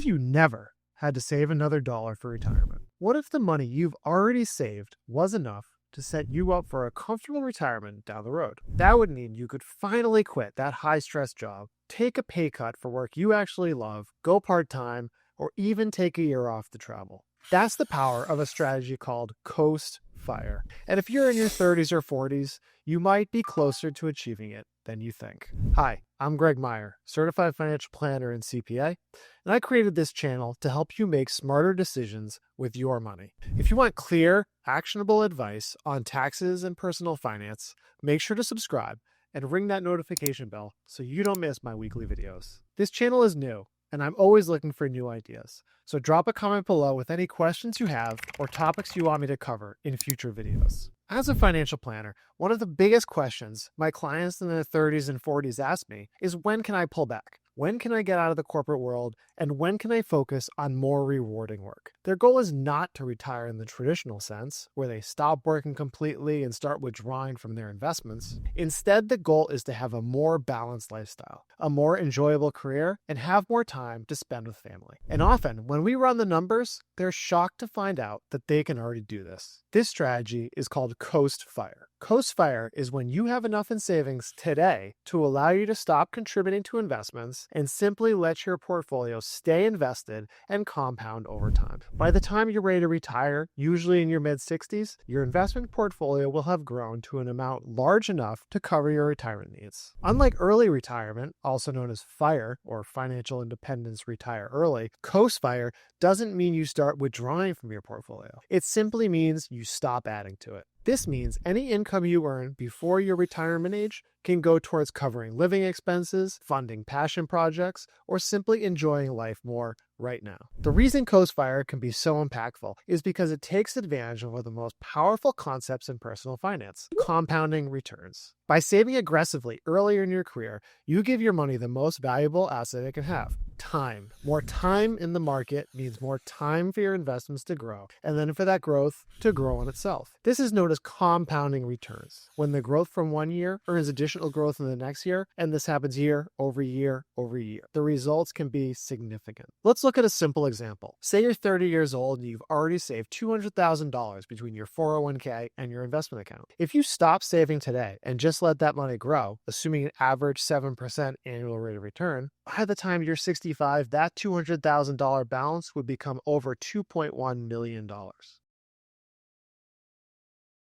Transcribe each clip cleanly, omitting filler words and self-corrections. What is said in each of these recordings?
if you never had to save another dollar for retirement? What if the money you've already saved was enough to set you up for a comfortable retirement down the road? That would mean you could finally quit that high-stress job, take a pay cut for work you actually love, go part-time, or even take a year off to travel. That's the power of a strategy called Coast Fire. And if you're in your 30s or 40s, you might be closer to achieving it than you think. Hi, I'm Greg Meyer, certified financial planner and CPA, and I created this channel to help you make smarter decisions with your money. If you want clear, actionable advice on taxes and personal finance, make sure to subscribe and ring that notification bell so you don't miss my weekly videos. This channel is new, and I'm always looking for new ideas. So drop a comment below with any questions you have or topics you want me to cover in future videos. As a financial planner, one of the biggest questions my clients in their 30s and 40s ask me is, when can I pull back? When can I get out of the corporate world? And when can I focus on more rewarding work? Their goal is not to retire in the traditional sense, where they stop working completely and start withdrawing from their investments. Instead, the goal is to have a more balanced lifestyle, a more enjoyable career, and have more time to spend with family. And often, when we run the numbers, they're shocked to find out that they can already do this. This strategy is called Coast Fire. Coast Fire is when you have enough in savings today to allow you to stop contributing to investments and simply let your portfolio stay invested and compound over time. By the time you're ready to retire, usually in your mid-60s, your investment portfolio will have grown to an amount large enough to cover your retirement needs. Unlike early retirement, also known as FIRE or Financial Independence Retire Early, Coast Fire doesn't mean you start withdrawing from your portfolio. It simply means you stop adding to it. This means any income you earn before your retirement age can go towards covering living expenses, funding passion projects, or simply enjoying life more right now. The reason Coast Fire can be so impactful is because it takes advantage of one of the most powerful concepts in personal finance: compounding returns. By saving aggressively earlier in your career, you give your money the most valuable asset it can have: time. More time in the market means more time for your investments to grow, and then for that growth to grow on itself. This is known as compounding returns, when the growth from one year earns additional growth in the next year, and this happens year over year over year. The results can be significant. Let's look at a simple example. Say you're 30 years old and you've already saved $200,000 between your 401k and your investment account. If you stop saving today and just let that money grow, assuming an average 7% annual rate of return, by the time you're 65, that $200,000 balance would become over $2.1 million.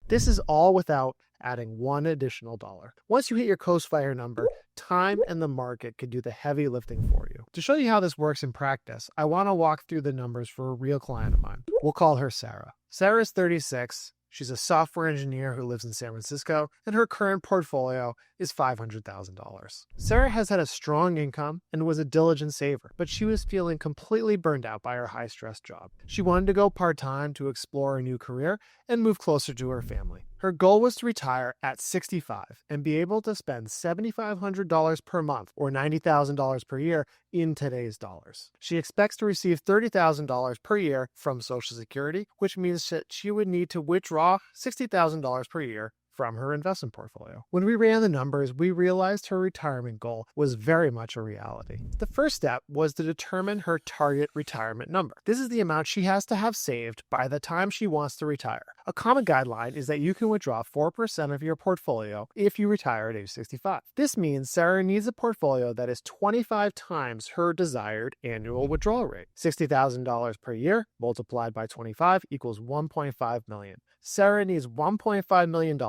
This is all without adding one additional dollar. Once you hit your Coast Fire number, time and the market can do the heavy lifting for you. To show you how this works in practice, I want to walk through the numbers for a real client of mine. We'll call her Sarah. Sarah is 36. She's a software engineer who lives in San Francisco, and her current portfolio is $500,000. Sarah has had a strong income and was a diligent saver, but she was feeling completely burned out by her high-stress job. She wanted to go part-time to explore a new career and move closer to her family. Her goal was to retire at 65 and be able to spend $7,500 per month, or $90,000 per year, in today's dollars. She expects to receive $30,000 per year from Social Security, which means that she would need to withdraw $60,000 per year from her investment portfolio. When we ran the numbers, we realized her retirement goal was very much a reality. The first step was to determine her target retirement number. This is the amount she has to have saved by the time she wants to retire. A common guideline is that you can withdraw 4% of your portfolio if you retire at age 65. This means Sarah needs a portfolio that is 25 times her desired annual withdrawal rate. $60,000 per year multiplied by 25 equals $1.5 million. Sarah needs $1.5 million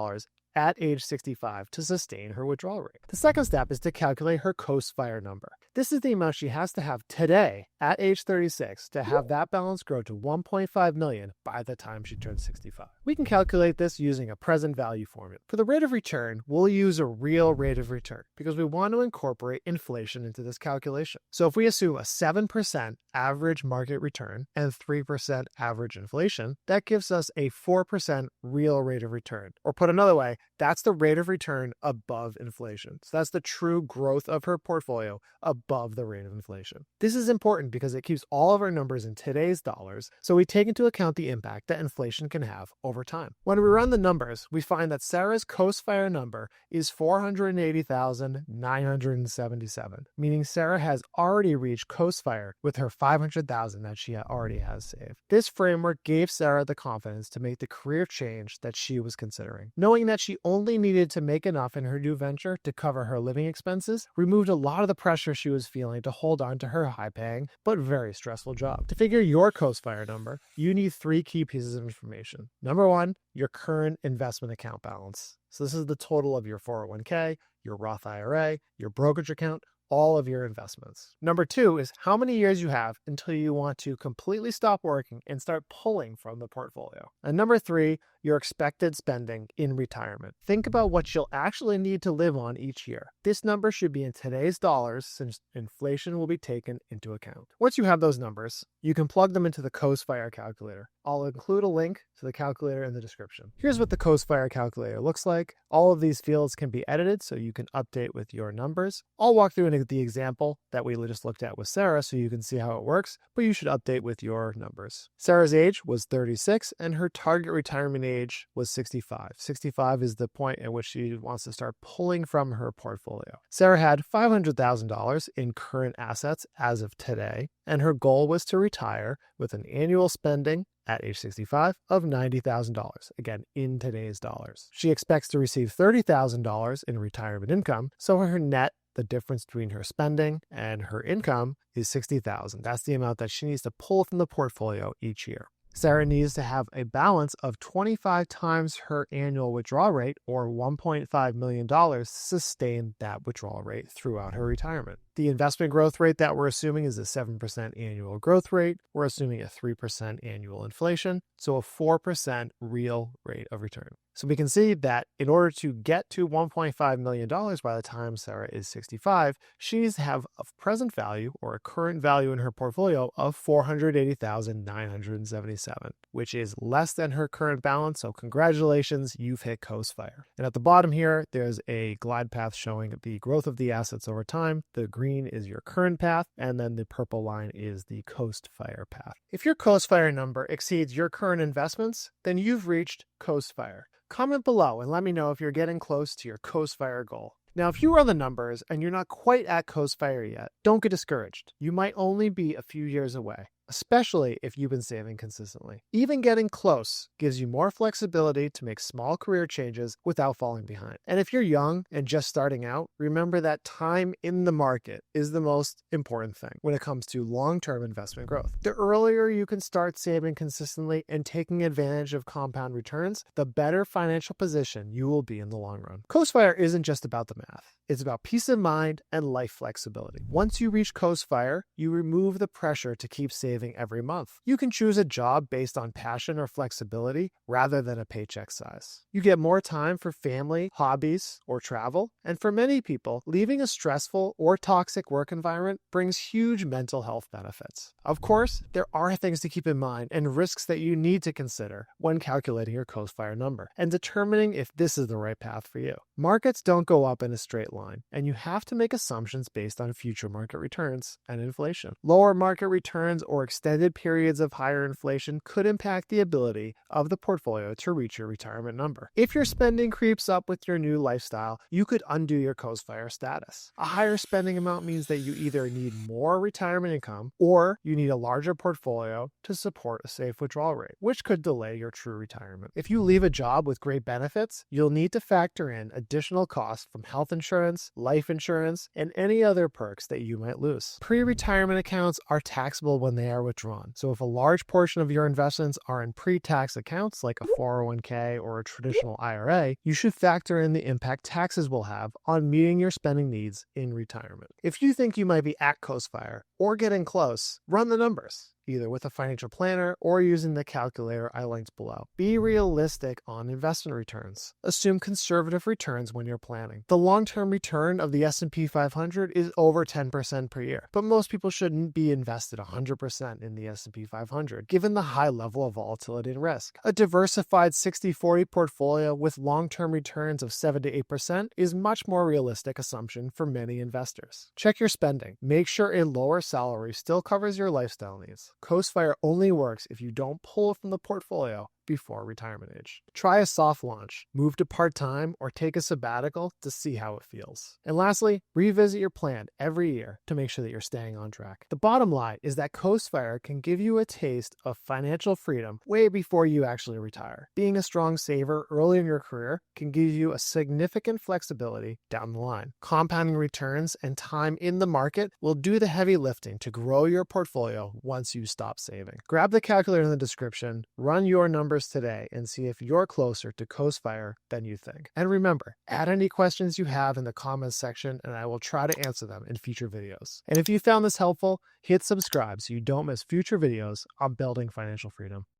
at age 65 to sustain her withdrawal rate. The second step is to calculate her Coast Fire number. This is the amount she has to have today at age 36 to have that balance grow to $1.5 million by the time she turns 65. We can calculate this using a present value formula. For the rate of return, we'll use a real rate of return because we want to incorporate inflation into this calculation. So if we assume a 7% average market return and 3% average inflation, that gives us a 4% real rate of return. Or put another way, that's the rate of return above inflation. So that's the true growth of her portfolio above the rate of inflation. This is important because it keeps all of our numbers in today's dollars, so we take into account the impact that inflation can have over time. When we run the numbers, we find that Sarah's Coast Fire number is $480,977, meaning Sarah has already reached Coast Fire with her $500,000 that she already has saved. This framework gave Sarah the confidence to make the career change that she was considering. Knowing that she only needed to make enough in her new venture to cover her living expenses removed a lot of the pressure she was feeling to hold on to her high-paying but very stressful job. To figure your Coastfire number, you need 3 key pieces of information. Number 1, your current investment account balance. So this is the total of your 401k, your Roth IRA, your brokerage account, all of your investments. Number 2 is how many years you have until you want to completely stop working and start pulling from the portfolio. And number 3, your expected spending in retirement. Think about what you'll actually need to live on each year. This number should be in today's dollars since inflation will be taken into account. Once you have those numbers, you can plug them into the Coastfire calculator. I'll include a link to the calculator in the description. Here's what the Coastfire calculator looks like. All of these fields can be edited so you can update with your numbers. I'll walk through the example that we just looked at with Sarah so you can see how it works, but you should update with your numbers. Sarah's age was 36 and her target retirement age was 65. 65 is the point at which she wants to start pulling from her portfolio. Sarah had $500,000 in current assets as of today, and her goal was to retire with an annual spending at age 65 of $90,000, again, in today's dollars. She expects to receive $30,000 in retirement income, so her net, the difference between her spending and her income, is $60,000. That's the amount that she needs to pull from the portfolio each year. Sarah needs to have a balance of 25 times her annual withdrawal rate, or $1.5 million, to sustain that withdrawal rate throughout her retirement. The investment growth rate that we're assuming is a 7% annual growth rate. We're assuming a 3% annual inflation, so a 4% real rate of return. So we can see that in order to get to $1.5 million by the time Sarah is 65, she needs to have a present value or a current value in her portfolio of $480,977, which is less than her current balance. So congratulations, you've hit Coastfire. And at the bottom here, there's a glide path showing the growth of the assets over time. The green is your current path, and then the purple line is the Coastfire path. If your Coastfire number exceeds your current investments, then you've reached Coastfire. Comment below and let me know if you're getting close to your Coastfire goal. Now, if you run the numbers and you're not quite at Coastfire yet, don't get discouraged. You might only be a few years away, especially if you've been saving consistently. Even getting close gives you more flexibility to make small career changes without falling behind. And if you're young and just starting out, remember that time in the market is the most important thing when it comes to long-term investment growth. The earlier you can start saving consistently and taking advantage of compound returns, the better financial position you will be in the long run. Coastfire isn't just about the math. It's about peace of mind and life flexibility. Once you reach Coastfire, you remove the pressure to keep saving every month. You can choose a job based on passion or flexibility rather than a paycheck size. You get more time for family, hobbies, or travel. And for many people, leaving a stressful or toxic work environment brings huge mental health benefits. Of course, there are things to keep in mind and risks that you need to consider when calculating your Coastfire number and determining if this is the right path for you. Markets don't go up in a straight line, and you have to make assumptions based on future market returns and inflation. Lower market returns or extended periods of higher inflation could impact the ability of the portfolio to reach your retirement number. If your spending creeps up with your new lifestyle, you could undo your Coastfire status. A higher spending amount means that you either need more retirement income or you need a larger portfolio to support a safe withdrawal rate, which could delay your true retirement. If you leave a job with great benefits, you'll need to factor in additional costs from health insurance, life insurance, and any other perks that you might lose. Pre-retirement accounts are taxable when they are withdrawn. So if a large portion of your investments are in pre-tax accounts like a 401k or a traditional IRA, you should factor in the impact taxes will have on meeting your spending needs in retirement. If you think you might be at Coastfire or getting close, run the numbers, either with a financial planner or using the calculator I linked below. Be realistic on investment returns. Assume conservative returns when you're planning. The long-term return of the S&P 500 is over 10% per year, but most people shouldn't be invested 100% in the S&P 500, given the high level of volatility and risk. A diversified 60-40 portfolio with long-term returns of 7 to 8% is much more realistic assumption for many investors. Check your spending. Make sure a lower salary still covers your lifestyle needs. Coastfire only works if you don't pull from the portfolio before retirement age. Try a soft launch, move to part-time, or take a sabbatical to see how it feels. And lastly, revisit your plan every year to make sure that you're staying on track. The bottom line is that CoastFire can give you a taste of financial freedom way before you actually retire. Being a strong saver early in your career can give you a significant flexibility down the line. Compounding returns and time in the market will do the heavy lifting to grow your portfolio once you stop saving. Grab the calculator in the description, run your numbers today, and see if you're closer to CoastFire than you think. And remember, add any questions you have in the comments section and I will try to answer them in future videos. And if you found this helpful, hit subscribe so you don't miss future videos on building financial freedom.